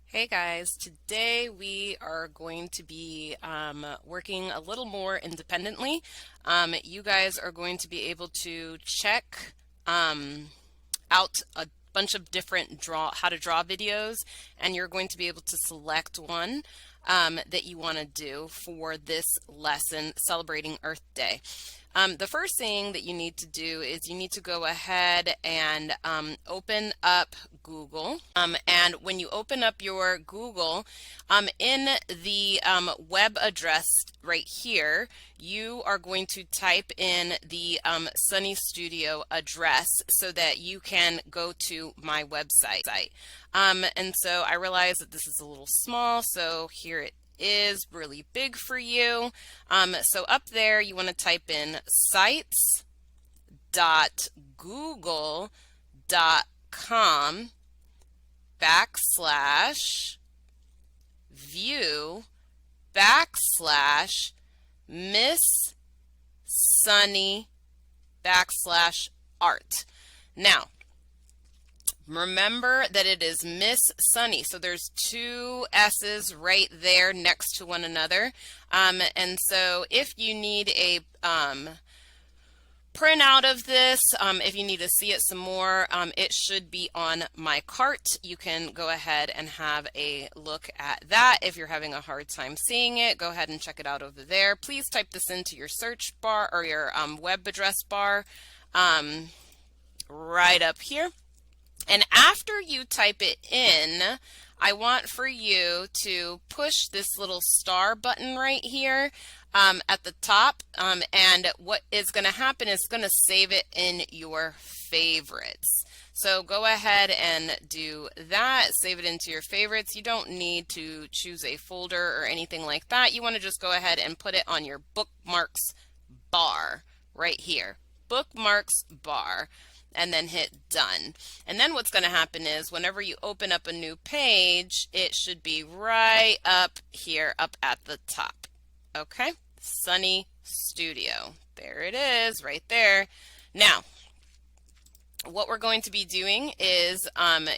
Hey guys, today we are going to be working a little more independently. You guys are going to be able to check out a bunch of different how to draw videos, and you're going to be able to select one that you want to do for this lesson celebrating Earth Day. The first thing that you need to do is you need to go ahead and open up Google. And when you open up your Google, in the web address right here, you are going to type in the Sunny Studio address so that you can go to my website. And so I realize that this is a little small, so here it is really big for you. So up there you want to type in sites.google.com/view/Miss Sunny/art. Now, remember that it is Miss Sunny, so there's two S's right there next to one another. And so if you need a printout of this, if you need to see it some more, it should be on my cart. You can go ahead and have a look at that. If you're having a hard time seeing it, go ahead and check it out over there. Please type this into your search bar or your web address bar right up here. And after you type it in, I want for you to push this little star button right here at the top. And what is going to happen is it's going to save it in your favorites. So go ahead and do that. Save it into your favorites. You don't need to choose a folder or anything like that. You want to just go ahead and put it on your bookmarks bar right here. Bookmarks bar. And then hit done. And then what's going to happen is whenever you open up a new page, it should be right up here, up at the top. Okay, Sunny Studio. There it is, right there. Now, what we're going to be doing is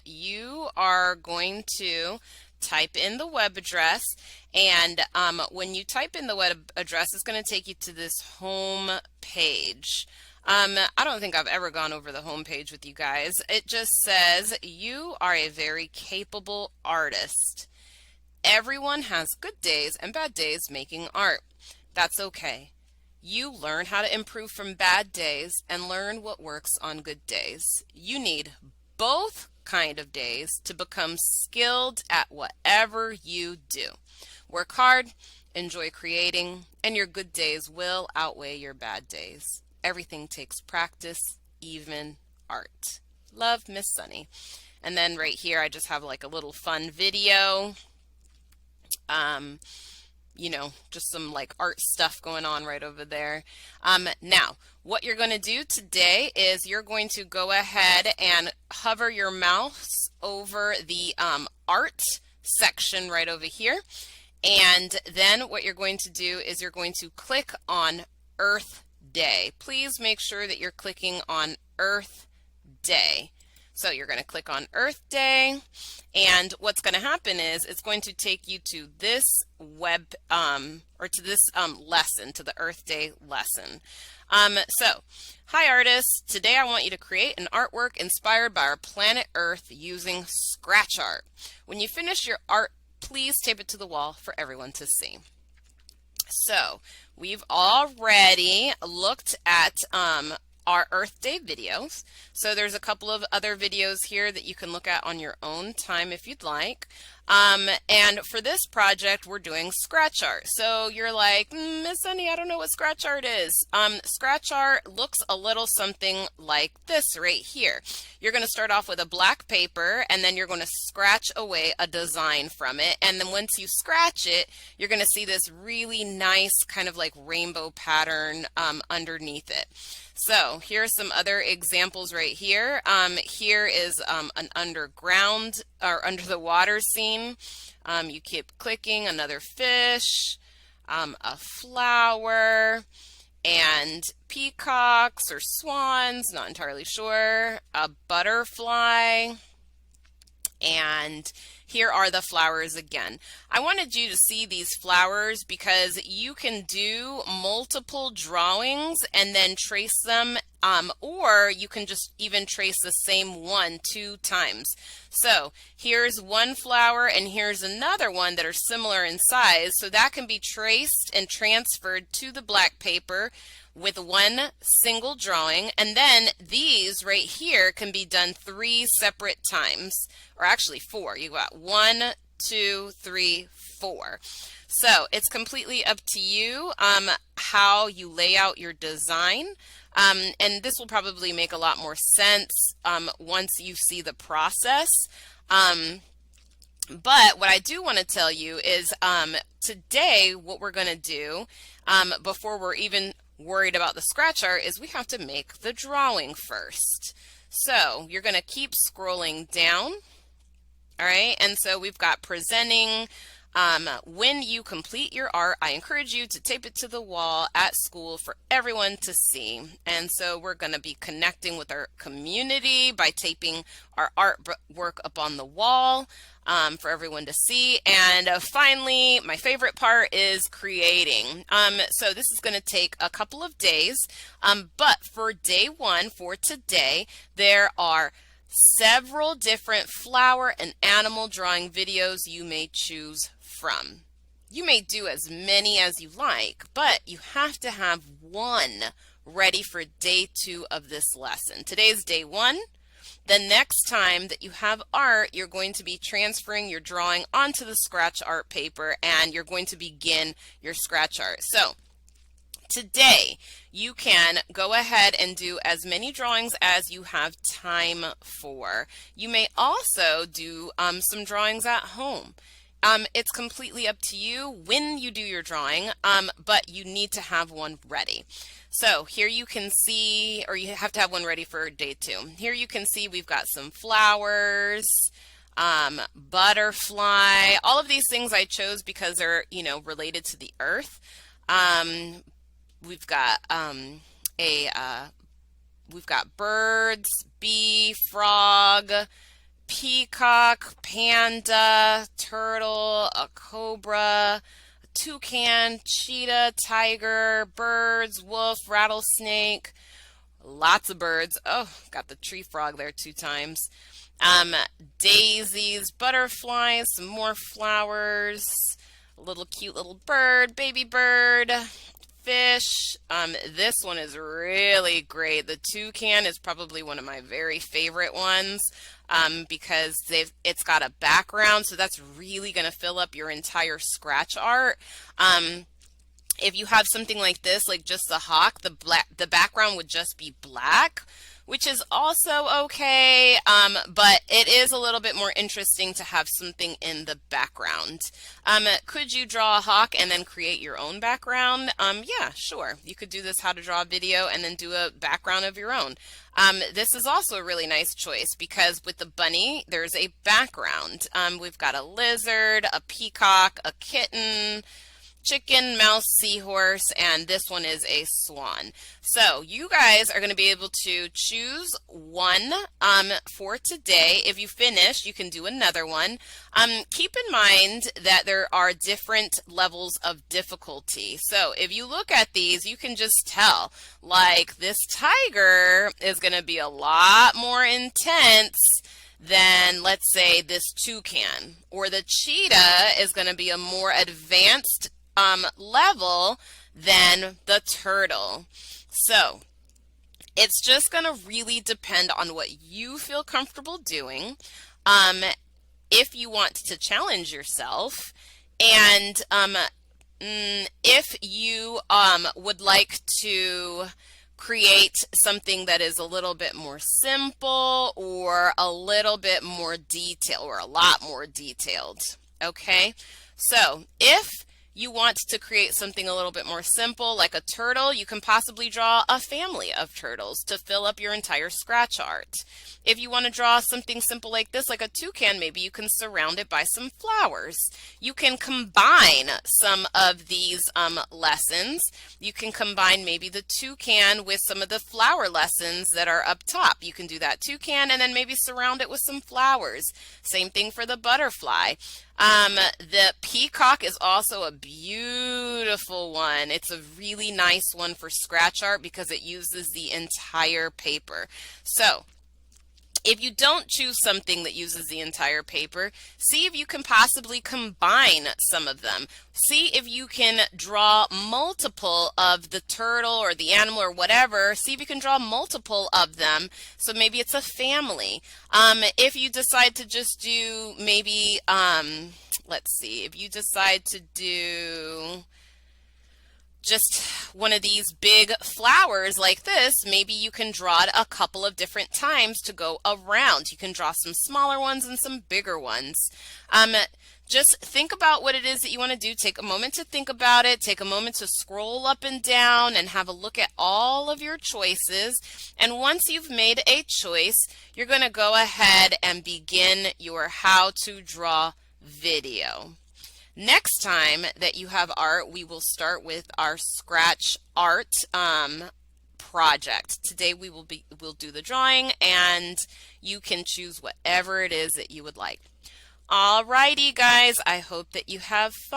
you are going to type in the web address, and when you type in the web address, it's going to take you to this home page. I don't think I've ever gone over the home page with you guys. It just says, you are a very capable artist. Everyone has good days and bad days making art. That's okay. You learn how to improve from bad days and learn what works on good days. You need both kind of days to become skilled at whatever you do. Work hard, enjoy creating, and your good days will outweigh your bad days. Everything takes practice, even art. Love, Miss Sunny. And then right here, I just have like a little fun video. You know, just some like art stuff going on right over there. Now, what you're going to do today is you're going to go ahead and hover your mouse over the art section right over here. And then what you're going to do is you're going to click on Earth Day. Please make sure that you're clicking on Earth Day. So you're going to click on Earth Day, and what's going to happen is it's going to take you to this web or to this lesson, to the Earth Day lesson. So, hi artists, today I want you to create an artwork inspired by our planet Earth using scratch art. When you finish your art, please tape it to the wall for everyone to see. So we've already looked at our Earth Day videos. So there's a couple of other videos here that you can look at on your own time if you'd like. And for this project, we're doing scratch art. So you're like, Miss Sunny, I don't know what scratch art is. Scratch art looks a little something like this right here. You're going to start off with a black paper, and then you're going to scratch away a design from it. And then once you scratch it, you're going to see this really nice kind of like rainbow pattern underneath it. So here's some other examples right here. Here is an underground or under the water scene. You keep clicking, another fish, a flower, and peacocks or swans, not entirely sure, a butterfly, and here are the flowers again. I wanted you to see these flowers because you can do multiple drawings and then trace them, or you can just even trace the same one 2 times. So here's one flower and here's another one that are similar in size, so that can be traced and transferred to the black paper with one single drawing, and then these right here can be done 3 separate times, or actually 4. You got 1, 2, 3, 4. So it's completely up to you how you lay out your design, and this will probably make a lot more sense once you see the process. But what I do want to tell you is today what we're going to do before we're even worried about the scratch art is we have to make the drawing first. So you're going to keep scrolling down. All right, and so we've got presenting. When you complete your art, I encourage you to tape it to the wall at school for everyone to see. And so we're going to be connecting with our community by taping our artwork up on the wall for everyone to see. And finally, my favorite part is creating. So this is going to take a couple of days, but for day 1, for today, there are several different flower and animal drawing videos you may choose from. You may do as many as you like, but you have to have one ready for day 2 of this lesson. Today's day 1. The next time that you have art, you're going to be transferring your drawing onto the scratch art paper and you're going to begin your scratch art. So today, you can go ahead and do as many drawings as you have time for. You may also do some drawings at home. It's completely up to you when you do your drawing, but you need to have one ready. So here you can see, or you have to have one ready for day 2. Here you can see we've got some flowers, butterfly. All of these things I chose because they're, related to the earth. We've got we've got birds, bee, frog, peacock, panda, turtle, a cobra, a toucan, cheetah, tiger, birds, wolf, rattlesnake, lots of birds. Oh, got the tree frog there 2 times. Daisies, butterflies, some more flowers, a little cute little bird, baby bird, fish. This one is really great. The toucan is probably one of my very favorite ones because it's got a background, so that's really going to fill up your entire scratch art. If you have something like this, like just the hawk, the background would just be black, which is also okay, but it is a little bit more interesting to have something in the background. Could you draw a hawk and then create your own background? Yeah, sure. You could do this how to draw a video and then do a background of your own. This is also a really nice choice because with the bunny, there's a background. We've got a lizard, a peacock, a kitten, chicken, mouse, seahorse, and this one is a swan. So you guys are going to be able to choose one for today. If you finish, you can do another one. Keep in mind that there are different levels of difficulty. So if you look at these, you can just tell, like this tiger is going to be a lot more intense than, let's say, this toucan, or the cheetah is going to be a more advanced level than the turtle. So it's just going to really depend on what you feel comfortable doing. If you want to challenge yourself, and if you would like to create something that is a little bit more simple or a little bit more detailed or a lot more detailed. Okay, so if you want to create something a little bit more simple, like a turtle, you can possibly draw a family of turtles to fill up your entire scratch art. If you want to draw something simple like this, like a toucan, maybe you can surround it by some flowers. You can combine some of these lessons. You can combine maybe the toucan with some of the flower lessons that are up top. You can do that toucan and then maybe surround it with some flowers. Same thing for the butterfly. The peacock is also a beautiful one. It's a really nice one for scratch art because it uses the entire paper. So if you don't choose something that uses the entire paper, see if you can possibly combine some of them. See if you can draw multiple of the turtle or the animal or whatever. See if you can draw multiple of them. So maybe it's a family. If you decide to just do maybe, let's see, if you decide to do just one of these big flowers like this, maybe you can draw it a couple of different times to go around. You can draw some smaller ones and some bigger ones. Just think about what it is that you want to do. Take a moment to think about it. Take a moment to scroll up and down and have a look at all of your choices. And once you've made a choice, you're going to go ahead and begin your how to draw video. Next time that you have art, we will start with our scratch art project. Today we'll do the drawing, and you can choose whatever it is that you would like. Alrighty guys, I hope that you have fun.